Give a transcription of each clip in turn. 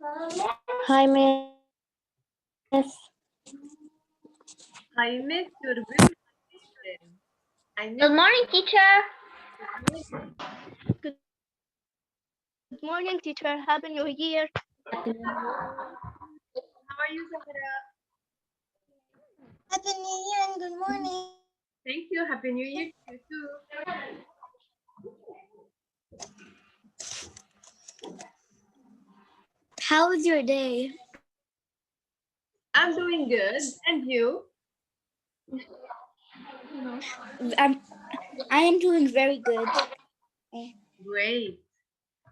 Hi, Miss. I missed your presentation. Good morning, teacher. Good morning, teacher. Happy New Year. How are you, Zahra? Happy New Year and good morning. Thank you. Happy New Year to you too. How was your day? I'm doing good. And you? I am doing very good. Great.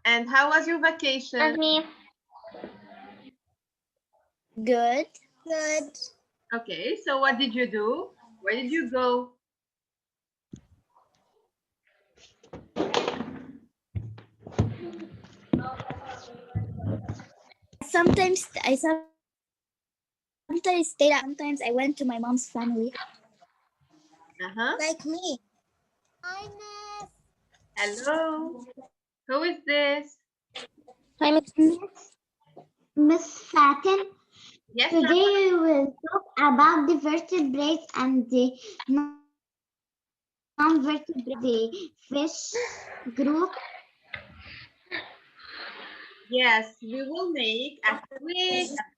And how was your vacation? And me. Good. Good. Okay, so what did you do? Where did you go? Sometimes stayed out. Sometimes I went to my mom's family. Uh-huh. Like me. Hi, Miss. Hello. Who is this? Hi, Miss. Miss Fatin. Yes, Today we will talk about the vertebrates and the non-vertebrates, the fish group. yes, we will make a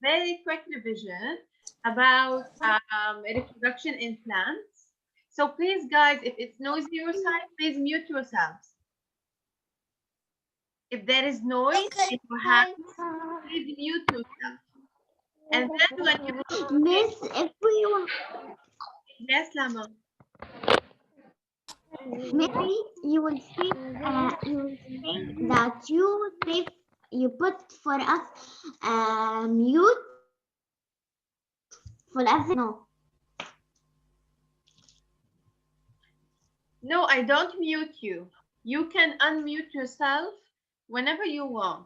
very quick revision about reproduction in plants. So please, guys, if it's noisy your side, please mute yourselves. If there is noise in your house, please mute yourself. And then when you Miss, if we want, yes, Lama. maybe you will see that you put for us mute forever. No. No, I don't mute you. You can unmute yourself whenever you want.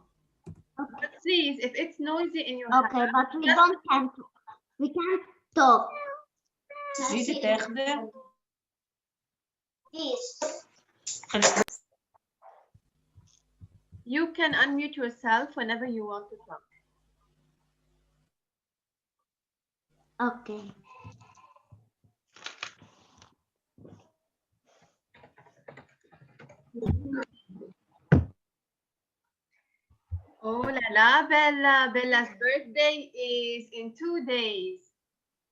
But please, if it's noisy in your Okay, house, but we can't talk. you can unmute yourself whenever you want to talk. Okay. Oh la la, Bella. Bella's birthday is in 2 days.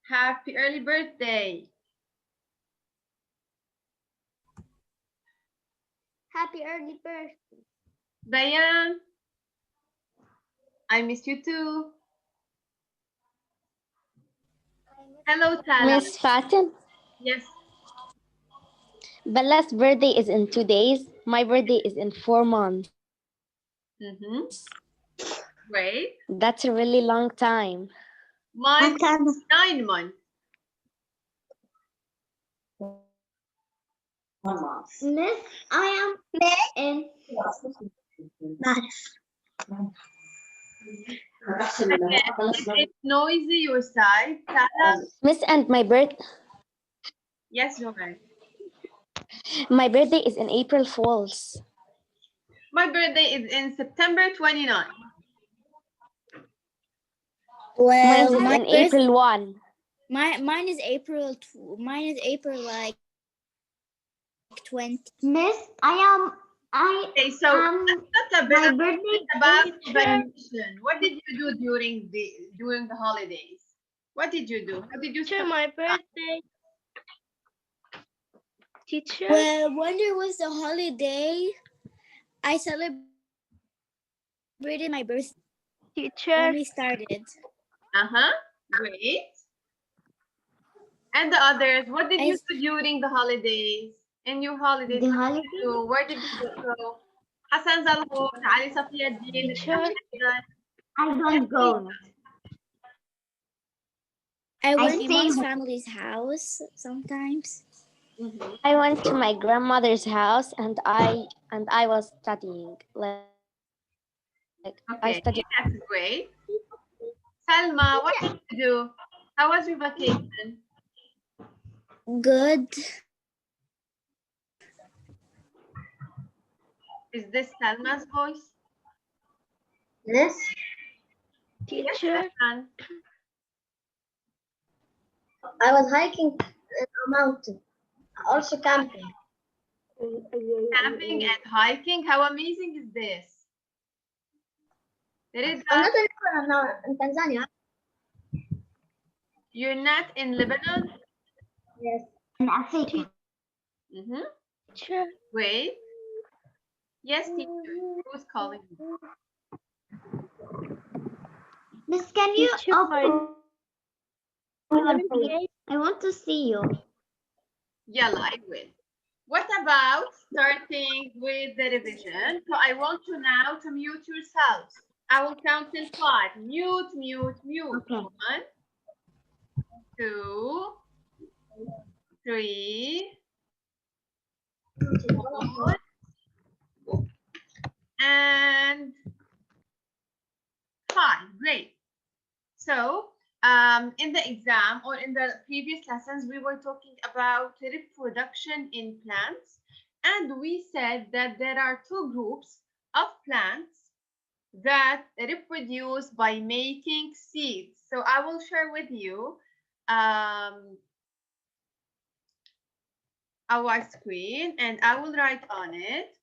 Happy early birthday. Happy early birthday. Diane, I miss you too. Hello, Tala. Miss Fatin. Yes. Bella's birthday is in 2 days. My birthday is in 4 months. Mm-hmm. Great. That's a really long time. Mine 9 months. Miss, I am in. If it's noisy your side, Tala. Miss, and Yes, Joanne. my birthday is in April Fools. My birthday is in September 29. Mine is in April 1. Mine is April. Mine is April like 20. Miss, Okay, so let's talk a bit my birthday about is vacation. What did you do during the holidays? What did you do? How did you Teacher, spend my birthday. Teacher. Well, when there was a holiday, I celebrated my birthday Teacher. when we started. Uh-huh. Great. And the others, what did you do during the holidays? In your holidays, The what did you do? Where did you go? Hassan Zalhout, Ali Safiya Din, Teacher. I don't go. I went to my family's house sometimes. I went to my grandmother's house and I was studying. I Okay, studied. that's great. Salma, what did you do? How was your vacation? Good. Is this Salma's voice? Yes. Teacher, Hassan. I was hiking in a mountain. Also camping. Camping and hiking. How amazing is this? I'm Rida, not in Lebanon now, in Tanzania. you're not in Lebanon? Yes. In Africa. Mm-hmm. teacher, Wait. Yes, teacher. Who's calling you? Miss, can you teacher, open my your name page? is I want to see you. Yalla, I will. What about starting with the revision? So I want you now to mute yourselves. I will count till 5. Mute, mute, mute. Okay. 1, 2, 3, 4, and 5. Great. So in the exam or in the previous lessons, we were talking about reproduction in plants. And we said that there are 2 groups of plants that reproduce by making seeds. So I will share with you our screen and I will write on it.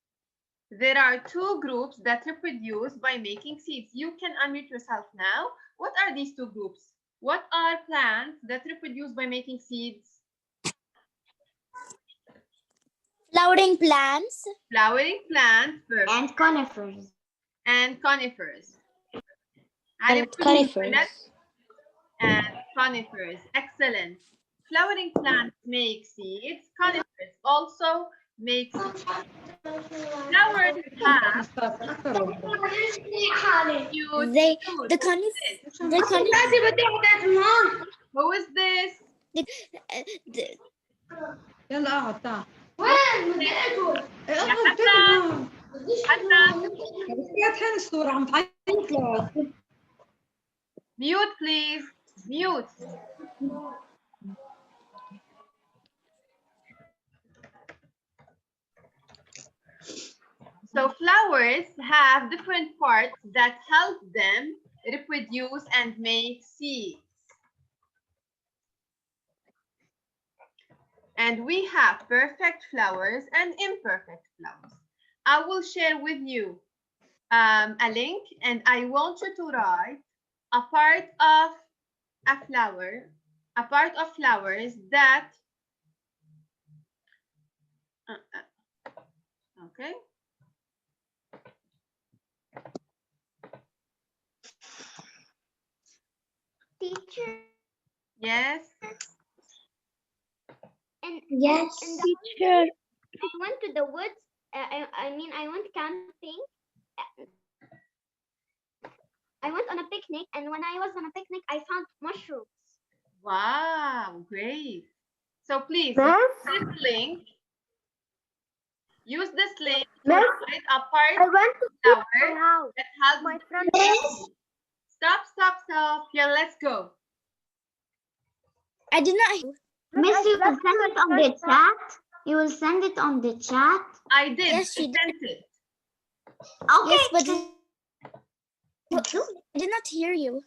There are 2 groups that reproduce by making seeds. You can unmute yourself now. What are these 2 groups? What are plants that reproduce by making seeds? Flowering plants. Flowering plants, perfect. And conifers. And conifers. And conifers. And conifers. Excellent. Flowering plants make seeds. Conifers also make seeds. Flowers have cute They fruit. the Who is this? the يلا اقعد تعال يا اقعد حسن. حسن. فاتحين الصورة عم تعيط لك Mute, please. Mute. So flowers have different parts that help them reproduce and make seeds. And we have perfect flowers and imperfect flowers. I will share with you a link and I want you to write a part of a flower, a part of flowers that, okay. Teacher. Yes. And yes. And teacher, I went to the woods. I went camping. I went on a picnic, and when I was on a picnic, I found mushrooms. Wow, great. So please use this link. Use this link to write a part of flower that has my friend. Stop. Yeah, let's go. I did not. Miss, you will send it on the chat. You will send it on the chat. I did. Yes, she I sent it. Okay. Yes, but I did not hear you.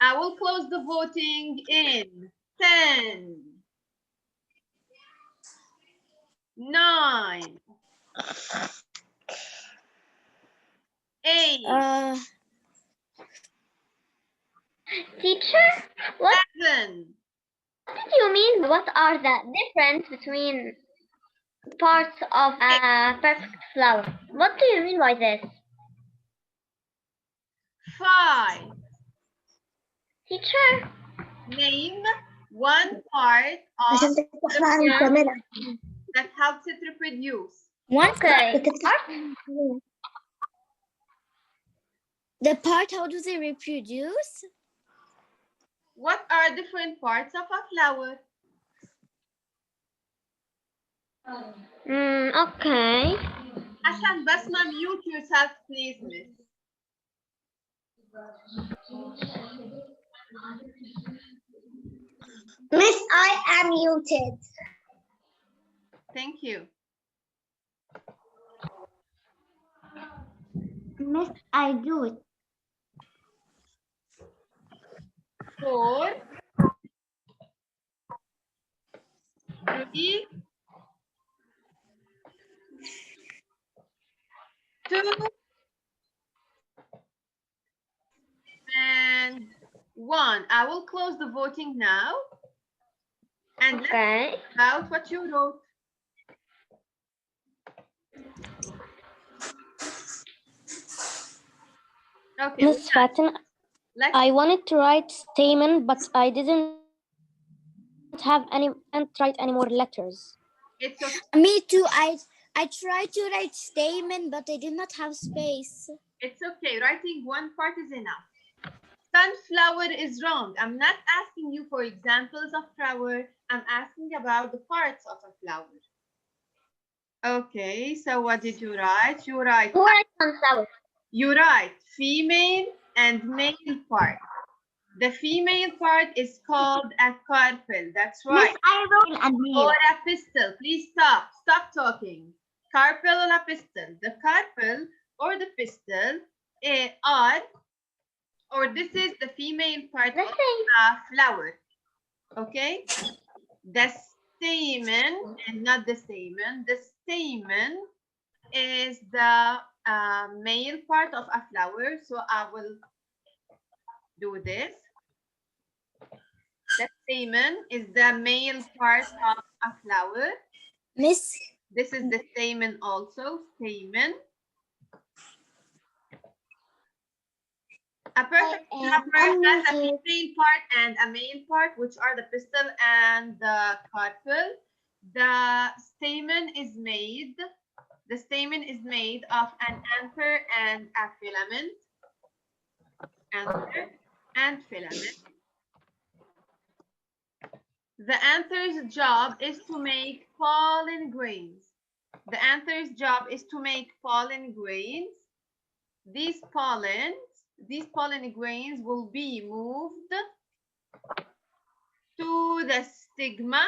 I will close the voting in 10, 9, 8, Teacher, what 7. did you mean? What are the difference between parts of a perfect flower? What do you mean by this? 5. Teacher, Name one part of the plant that helps it reproduce. okay. The part, how do they reproduce? What are different parts of a flower? Okay. Hassan, Basma, mute yourself, please, miss. Miss, I am muted. Thank you. Miss, I do it. 4, 3, 2, and 1. I will close the voting now. And let's Okay. talk about what you wrote. Okay, Miss Fatin, let's I wanted to write stamen, but I didn't have any and write any more letters. it's okay. Me too. I tried to write stamen, but I did not have space. It's okay. Writing one part is enough. Sunflower is wrong. I'm not asking you for examples of flower. I'm asking about the parts of a flower. Okay, so what did you write? You write Who writes sunflower? female and male part. The female part is called a carpel. That's right. Miss, I wrote a Or a pistil. Please stop. Stop talking. Carpel or a pistil. The carpel or the pistil this is the female part of a flower. Okay? The stamen, and not the stamen, the stamen is the male part of a flower. So I will do this. The stamen is the male part of a flower. Miss, This is the stamen also, stamen. A perfect flower has a female part and a male part, which are the pistil and the carpel. The stamen is made of an anther and a filament. Anther and filament. The anther's job is to make pollen grains. The anther's job is to make pollen grains. These pollen grains will be moved to the stigma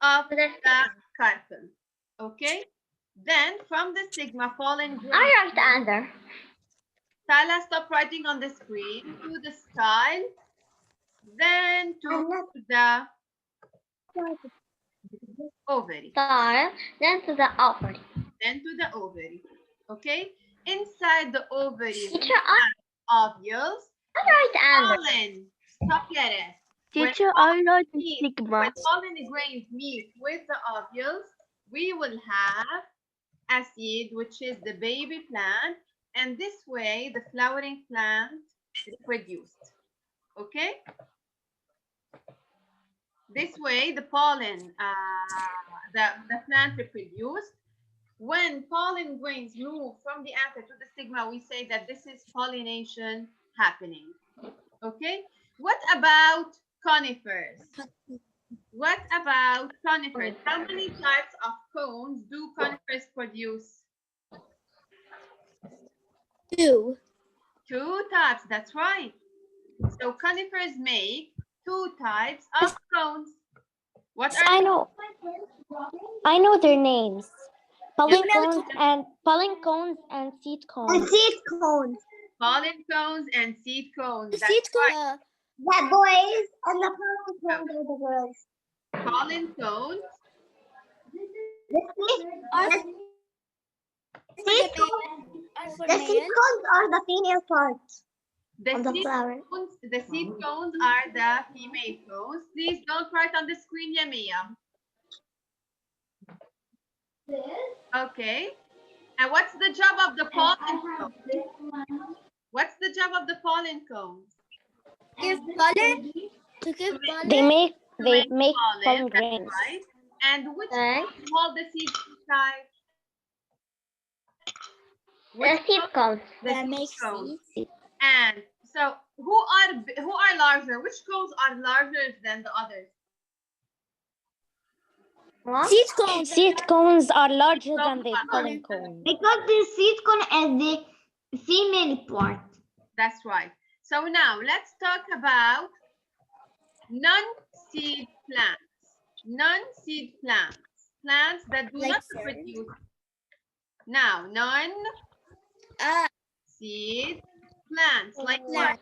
of the carpel. Okay? Then from the stigma, pollen grains. I write under. Tala, stop writing on the screen. To the style. Then to the ovary. Style, then to the ovary. Then to the ovary. Okay? Inside the ovary, Teacher, ovules. I write under. Pollen. Stop, Yara. Teacher, I wrote When stigma. pollen grains meet with the ovules, we will have a seed, which is the baby plant, and this way the flowering plant is produced. Okay? This way the pollen, the plant reproduced. When pollen grains move from the anther to the stigma, we say that this is pollination happening. Okay? What about conifers? What about conifers? How many types of cones do conifers produce? 2. 2 types, that's right. So conifers make 2 types of cones. What are I know their names. Pollen cones and seed cones. Seed cones. pollen cones and seed cones? The That's seed right. cone. The boys and the pollen cones are the girls. Pollen cones. The seed cones are the female part The of the seed flower. cones, the seed cones are the female cones. Please don't write on the screen, Yamia. Okay. And what's the job of the pollen cones? What's the job of the pollen cones? Give pollen. To give pollen. They make pollen, pollen that's grains. right. And which Okay. cones hold the seeds inside? The seed cones. The That seed makes cones. seeds. And so who are larger? Which cones are larger than the others? What? Seed cones. Seed cones are larger Cones than the are pollen larger. cones. Because the seed cone is the female part. That's right. So now let's talk about non-seed plants. Non-seed plants. Plants that do Like not fern. produce. Now, non-seed plants. Like what?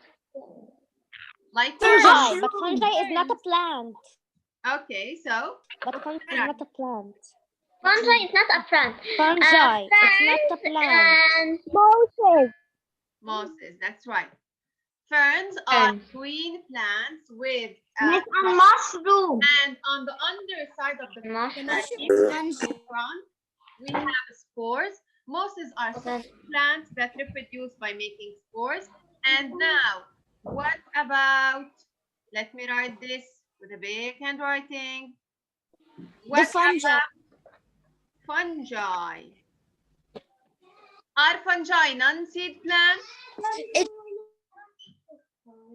Like Fungi, but fungi is not a plant. Okay, so But fungi is not a plant. Fungi is not a plant. Fungi, it's not a plant. And mosses, that's right. Ferns are Ferns. green plants with mushroom. and on the underside of the Mushroom. front, we have spores. Mosses are Okay. plants that reproduce by making spores. And now, what about, let me write this with a big handwriting. What fungi. about fungi? Are fungi non-seed plants?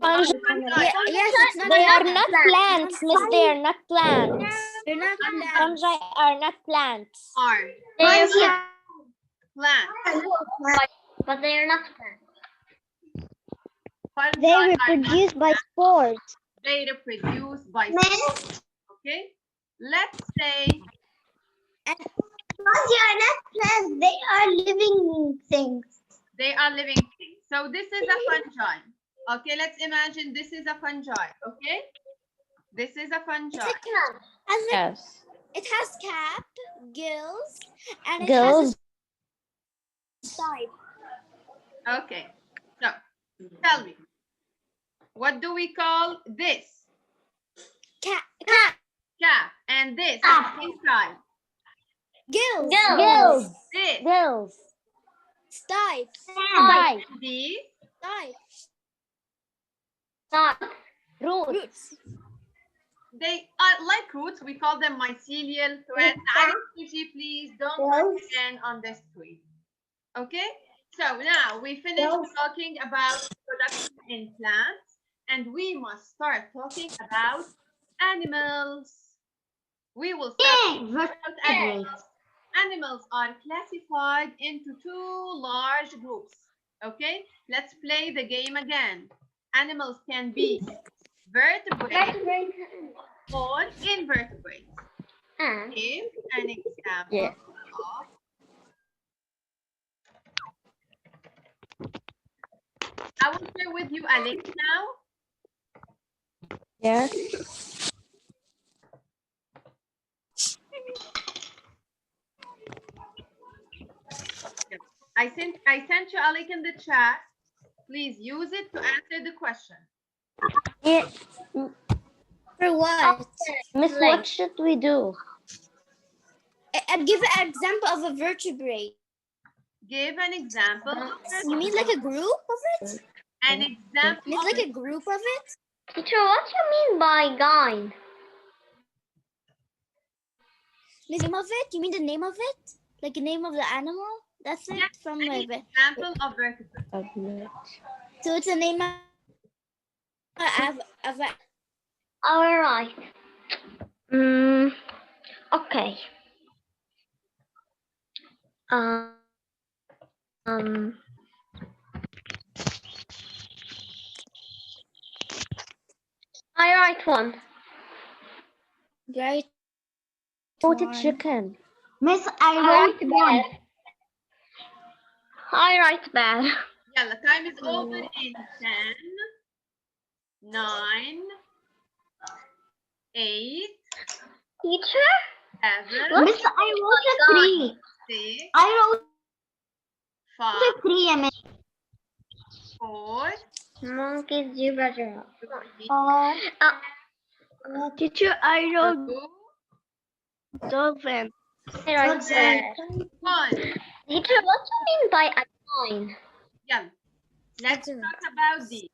Fungi. Yes, it's not They a are plant. not plants, miss. They are not plants. They're not plants. Fungi are not plants. Are They are plants. but they are not plants. Fungi They are reproduce not by plants. spores. They reproduce by spores. Okay? Let's say Fungi are not plants. They are living things. they are living things. So this is a fungi. Okay, let's imagine this is a fungi. Okay? This is a fungi. Yes. It has cap, gills, and it Girls. has a side. Okay. So tell me, what do we call this? Cap. Cap. And this inside. Gills. Gills. This. Gills. Stipes. Spikes. These. Stipes. Roots. They are like roots. We call them mycelial threads. Angie, please don't look again on the screen. Okay? So now we finished talking about production in plants, and we must start talking about animals. We will start about animals. Animals are classified into two large groups. Okay? Let's play the game again. Animals can be vertebrates or invertebrates. Give an example of I will share with you a link now. Yeah. I sent you a link in the chat. Please use it to answer the question. Yeah. For what? Miss, what should we do? Give an example of a vertebrate. Give an example. You mean like a group of it? An example. It's like a group of it? Teacher, what do you mean by guide? The name of it? You mean the name of it? Like the name of the animal? That's it? Yes, From an like example of vertebrate. so it's a name of a All right. Okay. I write one. right. Spotted chicken. Miss, I write one. I write bad. Yeah, the time is over in 10, 9, 8, Teacher? 7, Miss, I wrote a 3. 6, I wrote 5, a 3, I mean. 4, Monkey, zebra, giraffe. 3, Teacher, I wrote 2, dolphin. I write bad. 1. Teacher, what do you mean by a 9? Yeah. Let's talk about these.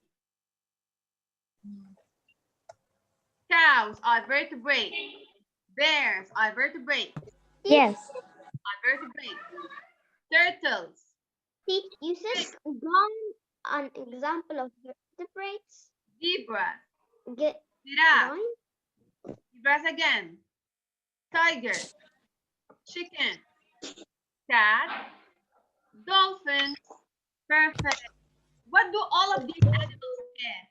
Cows are vertebrates. Bears are vertebrates. Yes. Are vertebrates. Turtles. You said an example of vertebrates. Zebras. Get Giraffe. Zebras again. Tiger. Chicken. Cat. Dolphin. Perfect. What do all of these animals share?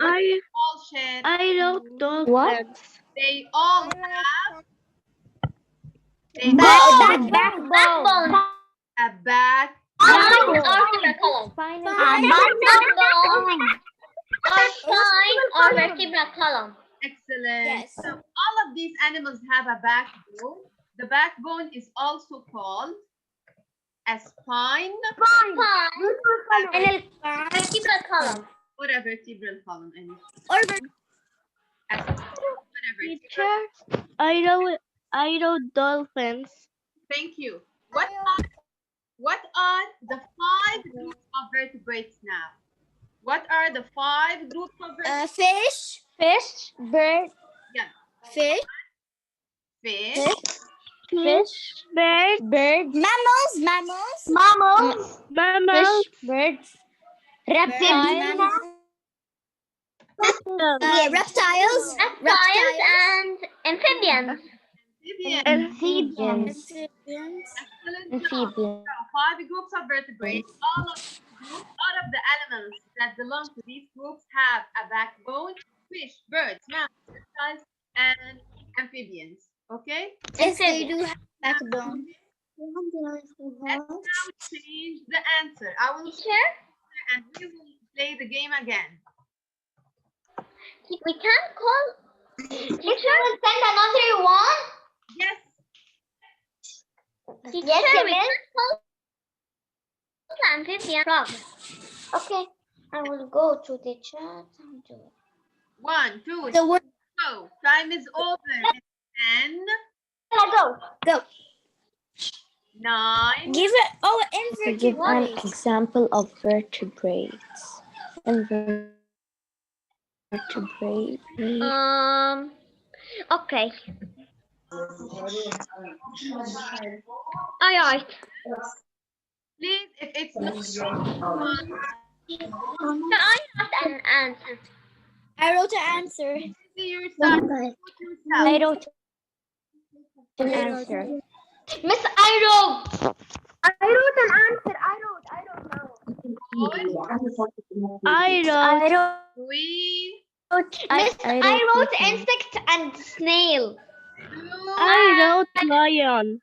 I All share. wrote dolphins. What? They all have Backbone. a back. Backbone. Spinal Backbone. Are spine or vertebral column? Excellent. Yes. So all of these animals have a backbone. The backbone is also called a spine Spine. Vertebral column. or a vertebral column. Or Whatever. Teacher, I wrote dolphins. Thank you. What are the 5 groups of vertebrates now? What are the 5 groups of vertebrates? fish, Fish, bird, Yeah. fish, Fish, Bird, bird, mammals, mammals, fish, birds, reptiles, reptiles, reptiles, Reptiles and amphibians. amphibians. amphibians, Excellent job. amphibians. So 5 groups of vertebrates. All of the animals that belong to these groups have a backbone: fish, birds, mammals, reptiles, and amphibians. Okay? Yes, they do have backbone. Let's now change the answer. I will Teacher, and we will play the game again. we can call. Teacher, will send another one. Yes. Teacher, we can call the amphibian problem. Okay, I will go to the chat and do it. 1, 2, The word go. Time is over. 10, go. 9. Give it. Oh, Give an invertebrates. example of vertebrates. Invertebrate. Okay. Alright. Please, if it's not Can I have an answer? I wrote an answer. see yourself, put yourself. I wrote an answer. Miss, I wrote. I wrote 3, Miss, I wrote this one. insect and snail. 2, I wrote lion.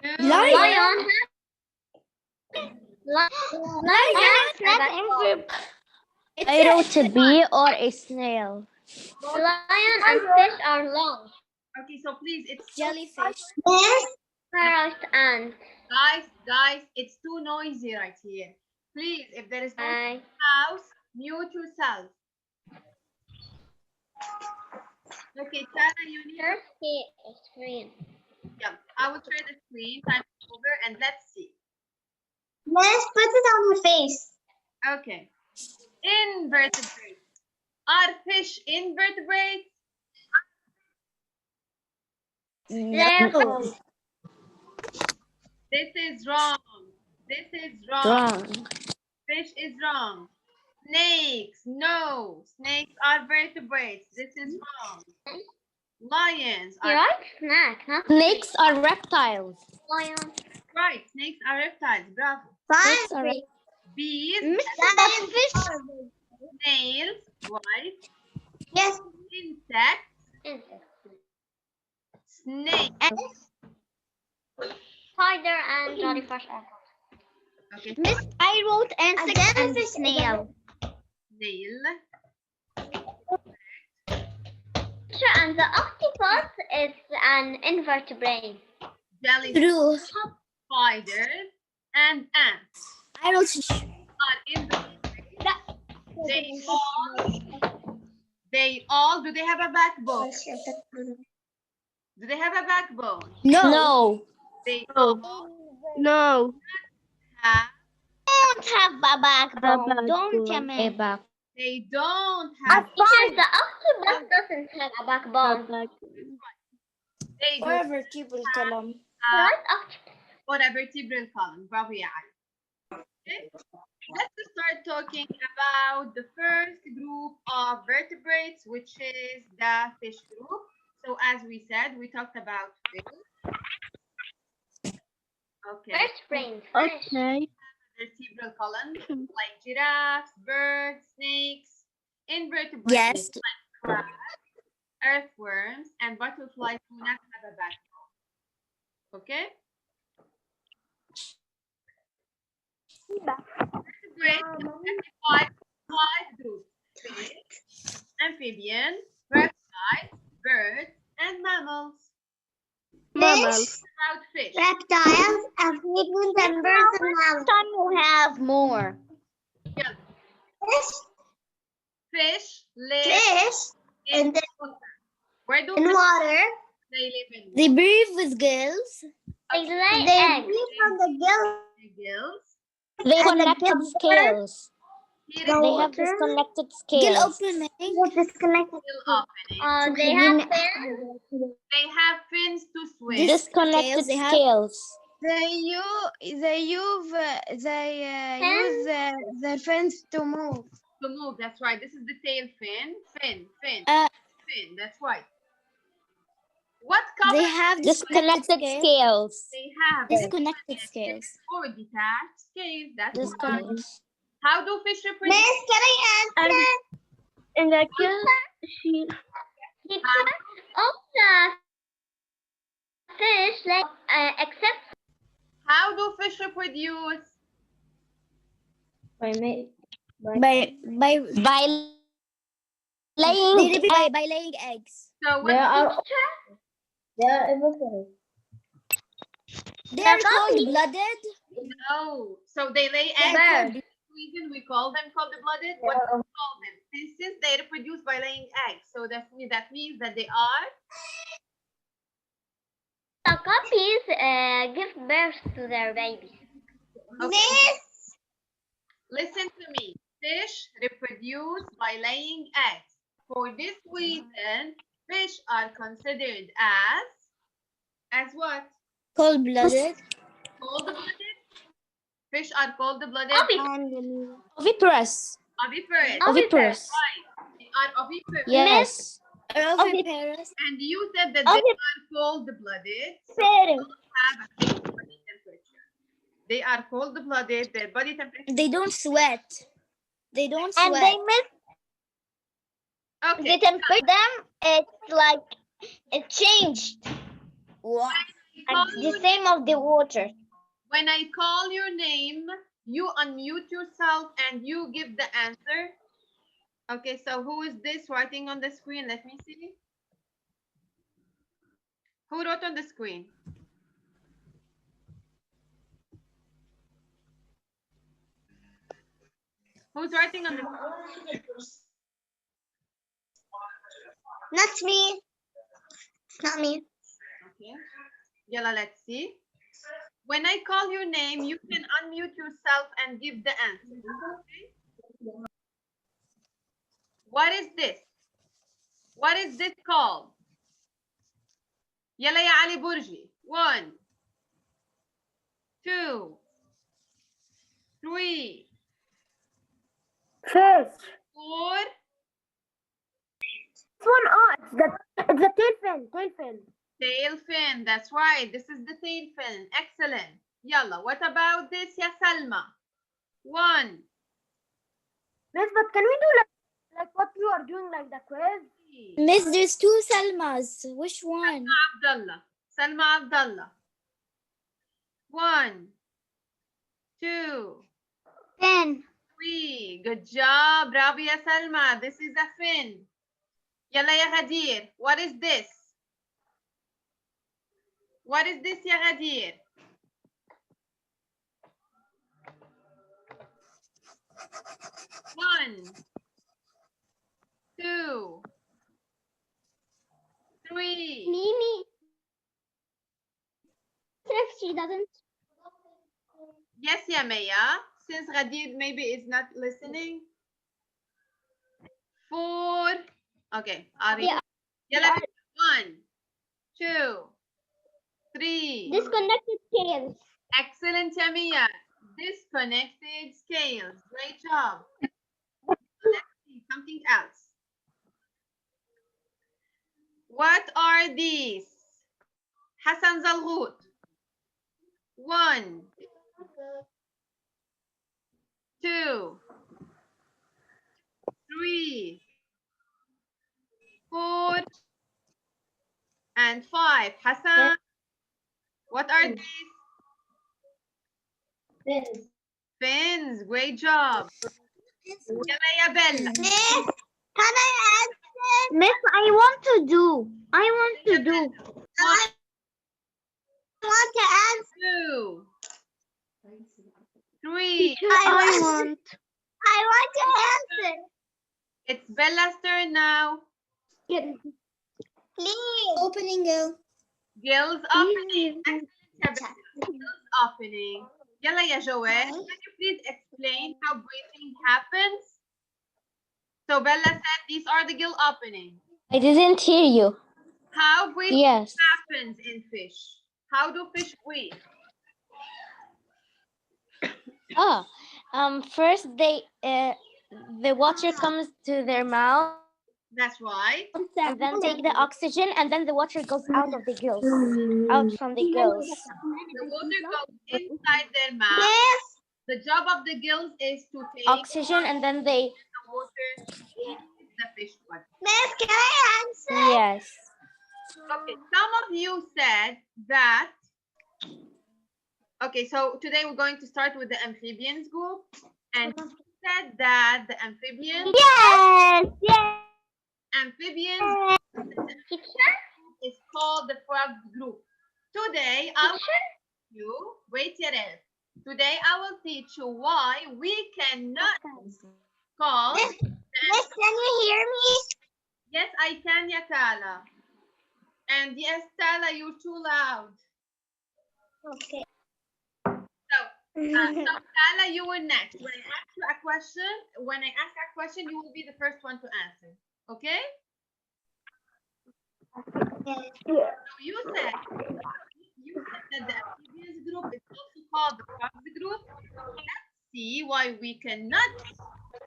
2, Lion. Lion. I wrote a bee or a snail. Lion and fish are long. Okay, so please, it's Jellyfish. Parrot and guys, it's too noisy right here. Please, if there is no house, mute yourself. Okay, Tana, you need to, screen. yeah, I will share the screen. Time is over, and let's see. Let's put it on your face. Okay. Invertebrates. Are fish invertebrates? No. This is wrong. This is wrong. Wrong. Fish is wrong. Snakes, no. Snakes are vertebrates. This is wrong. Lions You're are right, snack, huh? Snakes are reptiles. Lion. right. Snakes are reptiles. Bravo. Snakes are Bees, Fish. snails, right? Yes. Insects, snakes. Spider and jellyfish. Okay, Miss, I wrote insect and snail. snail. Sure, and the octopus is an invertebrate. Jellyfish, True. spiders, and ants I wrote. are invertebrates. They all, do they have a backbone? Do they have a backbone? No. They all No. have, Don't have a backbone. Don't Don't A back. they don't have, Teacher, the octopus doesn't have a backbone. they do Or a vertebral column. have, Right, octopus. or a vertebral column. Bravo, ya Ali. Okay. Let's start talking about the first group of vertebrates, which is the fish group. So as we said, we talked about fish. Okay. First brain. Okay. Vertebral columns like giraffes, birds, snakes, invertebrates Yes. like crabs, earthworms, and butterflies do not have a backbone. Okay? Vertebrates are classified in 5 groups. amphibian, reptiles, birds, and mammals. Mammals. About fish. reptiles, amphibians, and birds and mammals. Time we have more. Fish live Fish in in the water. Where do in fish water. they live in? They breathe with gills. They lay They eggs. breathe from the gills. The gills. They And the connected gill- scales. Here The is They have water. disconnected Gill scales. opening. Disconnected. gill opening. They have fins. They have fins to swim. Disconnected Scales, they have- scales. They use their fins to move. To move, that's right. This is the tail fin. Fin. Uh, Fin, that's right. What They covers have Disconnected scales. scales. they have? Disconnected scales. Or detached scales. That's right. Disconnected. How do fish reproduce? Can I answer? In the kill, she Teacher, all the fish lay except How do fish reproduce? By By laying by laying eggs. So what They are cold blooded. No. So they lay eggs. Bird. For this reason we call them cold-blooded. What do we call them? Since they reproduce by laying eggs, so that means that they are. the guppies give birth to their babies. Okay. Listen to me. Fish reproduce by laying eggs. For this reason, fish are considered as what? Cold blooded. Cold-blooded. Fish are cold-blooded. oviparous. Oviparous. Oviparous. Right. They are oviparous. Yes. Oviparous. And you said that they are cold-blooded. So they don't have a fixed body temperature. They are cold-blooded. Their body temperature. They don't sweat. They don't sweat. And they miss Okay. the temperature. Them, it's like it changed. What? Call The your- same of the water. When I call your name, you unmute yourself and you give the answer. Okay, so who is this writing on the screen? Let me see. Who wrote on the screen? Who's writing on the screen? Not me. It's not me. Okay. Yalla, let's see. When I call your name, you can unmute yourself and give the answer. Okay? What is this? What is this called? Yalla ya Ali Burji. 1, 2, 3, Fish. 4. It's the tail fin. Tail fin. Tail fin. That's right. This is the tail fin. Excellent. Yalla. What about this, ya Salma? 1, Miss, but can we do like what you are doing, like the quiz? 3. Miss, there's 2 Salmas. Which one? Abdullah. Salma Abdullah. 1, 2, Fin. 3. Good job. Bravo ya Salma. This is a fin. Yalla ya Ghadir. What is this? What is this ya Ghadir? One, 2, 3. Mimi. If she doesn't. Yes, ya Maya. Since Ghadir maybe is not listening. 4. Okay. Ari. Yeah. Yalla. 1, 2, 3. Disconnected scales. Excellent, Jamia. Disconnected scales. Great job. Let's see something else. What are these? Hassan Zalghut. 1, 2, 3, 4, and 5. Hassan. What are these? Fins. Great job. Yalla ya Bella. Can I answer? Miss, I want to do. I want to do. I want to answer. 2, 3. I want. I want to answer. It's Bella's turn now. Please. Opening go. Gills opening. Excellent. Gills opening. Yalla ya Joelle, can you please explain how breathing happens? So Bella said these are the gill openings. I didn't hear you. How breathing Yes. happens in fish? How do fish breathe? First the water comes to their mouth, That's right. and then take the oxygen, and then the water goes out of the gills, out from the gills. The water goes inside their mouth. Yes. The job of the gills is to take Oxygen, and then they. the water in the fish body. Miss, can I answer? Yes. Okay, some of you said that. Okay, so today we're going to start with the amphibians group, and you said that the amphibians Yes. Teacher. is called the frogs group. Today I will teach you. Wait, Yarel. Today I will teach you why we cannot call. Miss, can you hear me? Yes, I can, Yakala. And yes, Tala, you're too loud. Okay. So Tala, you were next. When I ask you a question, you will be the first one to answer. Okay? So you said that the amphibians group is also called the frogs group. Let's see why we cannot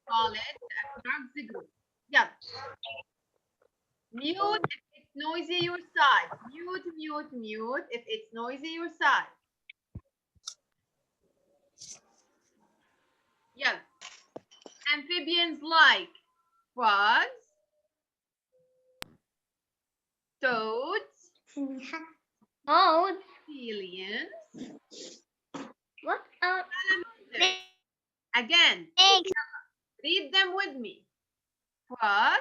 call it the frogs group. Yeah. Mute if it's noisy your side. Mute, mute, mute if it's noisy your side. Yeah. Amphibians like frogs, toads, Modes. aliens. What? Again, read them with me. Frogs,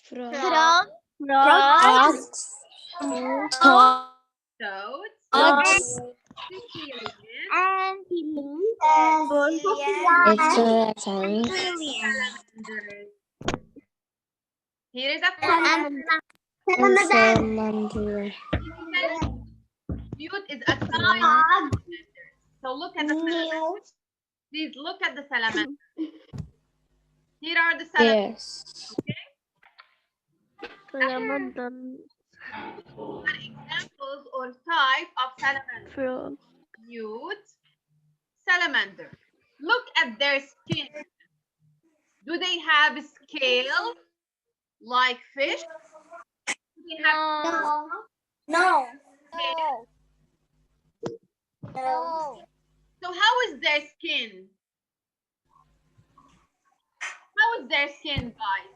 Frog. Frogs. toads, Dogs. salamanders. Here is a question. Mute is a kind. So look at the salamanders. Please look at the salamanders. Here are the salamanders. What are examples or type of salamander? Mute, salamander. Look at their skin. Do they have scales like fish? Do they have No. scales? No. So how is their skin? How is their skin, guys?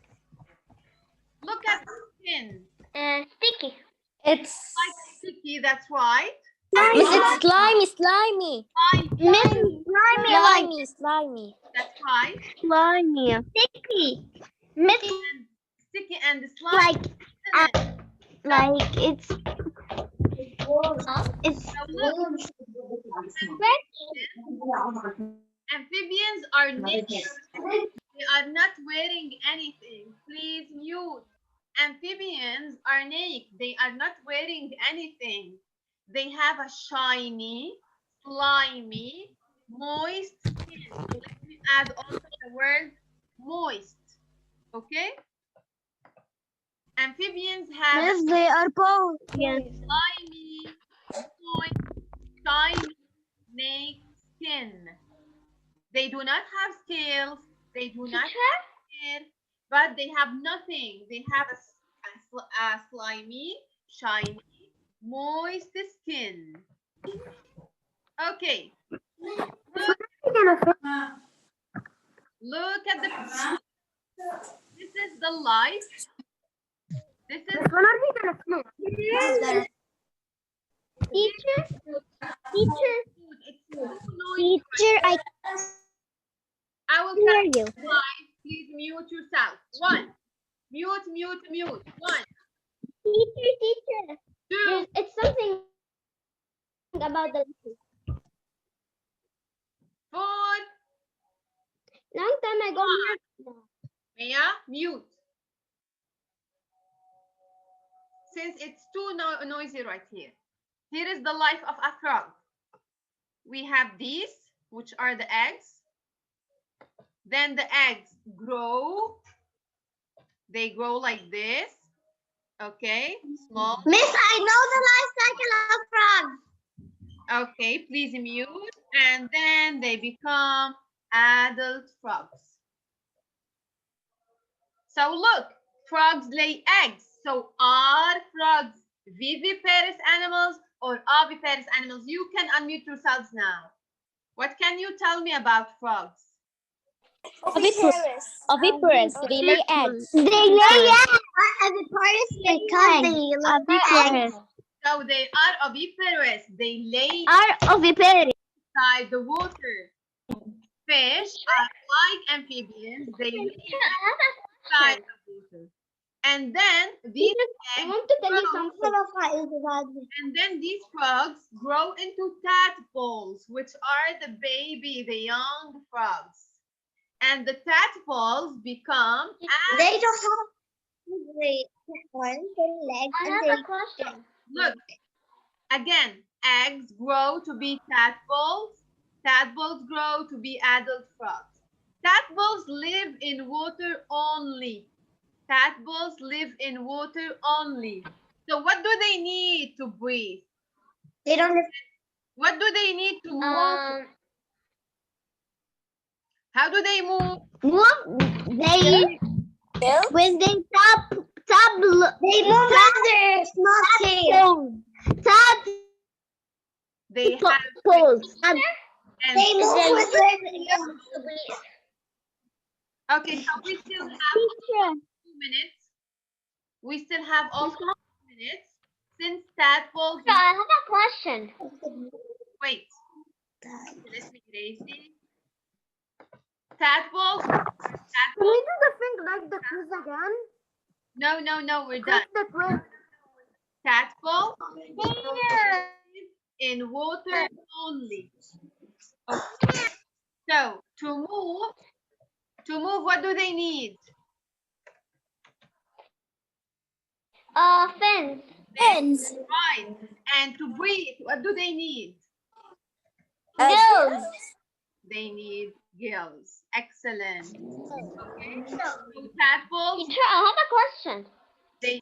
Look at the skin. Sticky. It's Like sticky, that's right. it's slimy. Slimy. That's right. Slimy. Sticky. Miss, Sticky and slimy. like it's So look, amphibians are naked. They are not wearing anything. Please mute. Amphibians are naked. They are not wearing anything. They have a shiny, slimy, moist skin. Let me add also the word moist. Okay? Amphibians have they are both. Yes. slimy, moist, shiny, naked skin. They do not have scales. They do not have hair, but they have nothing. They have a slimy, shiny, moist skin. Okay. Look at the. This is the light. This is Teacher. it's too noisy. Teacher, I I will hear tell you. why. Please mute yourself. Mute. 1, Teacher. 2, It's something about the food. long time ago. Mia, mute. Since it's too noisy right here. Here is the life of a frog. We have these, which are the eggs. Then the eggs grow. They grow like this. Okay, small. Miss, I know the life cycle of frogs. Okay, please mute. And then they become adult frogs. So look, frogs lay eggs. So are frogs viviparous animals or oviparous animals? You can unmute yourselves now. What can you tell me about frogs? Oviparous. They lay eggs. They lay eggs. Oviparous because they lay eggs. So they are oviparous. They lay Are oviparous. inside the water. Fish are like amphibians. They lay inside the water. And then these I eggs want to tell you grow, something. and then these frogs grow into tadpoles, which are the young frogs. And the tadpoles become They don't have legs. I have a question. Look, again, eggs grow to be tadpoles. Tadpoles grow to be adult frogs. Tadpoles live in water only. Tadpoles live in water only. So what do they need to breathe? They don't have. What do they need to move? How do they move? They when they tap they move their small tail. Tap They have poles. and They move with their okay, so we still have 2 minutes. We still have also 2 minutes since tadpoles. I have a question. Wait. Let me erase it. Tadpoles. Can we do the thing like the quiz again? No, we're done. The quiz. Tadpoles live in water only. Okay. So to move, what do they need? Fins. Right. And to breathe, what do they need? Gills. They need gills. Excellent. Okay. So tadpoles, Teacher, I have a question. they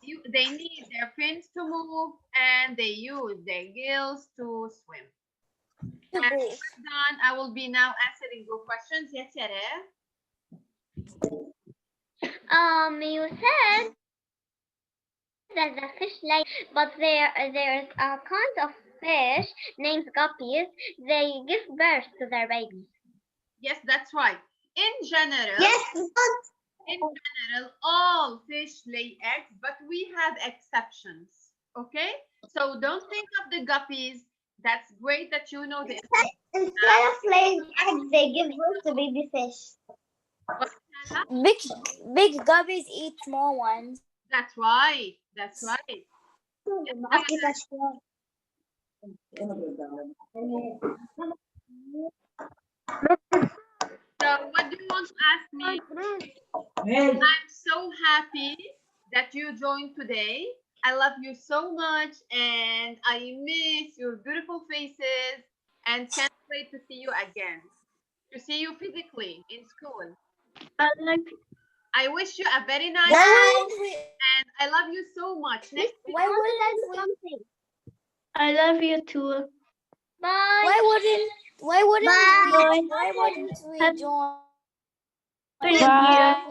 need their fins to move and they use their gills to swim. And we're done. I will be now answering your questions. Yes, Yara? You said that the fish lay, but there's a kind of fish named guppies. They give birth to their babies. Yes, that's right. In general, Yes. all fish lay eggs, but we have exceptions. Okay? So don't think of the guppies. That's great that you know the Instead of laying eggs, they give birth to baby fish. Big guppies eat small ones. That's right. That's right. So what do you want to ask me? I'm so happy that you joined today. I love you so much and I miss your beautiful faces and can't wait to see you again. To see you physically in school. I wish you a very nice day and I love you so much. Next week, I love you too. Bye. Why wouldn't Bye. we join? Bye.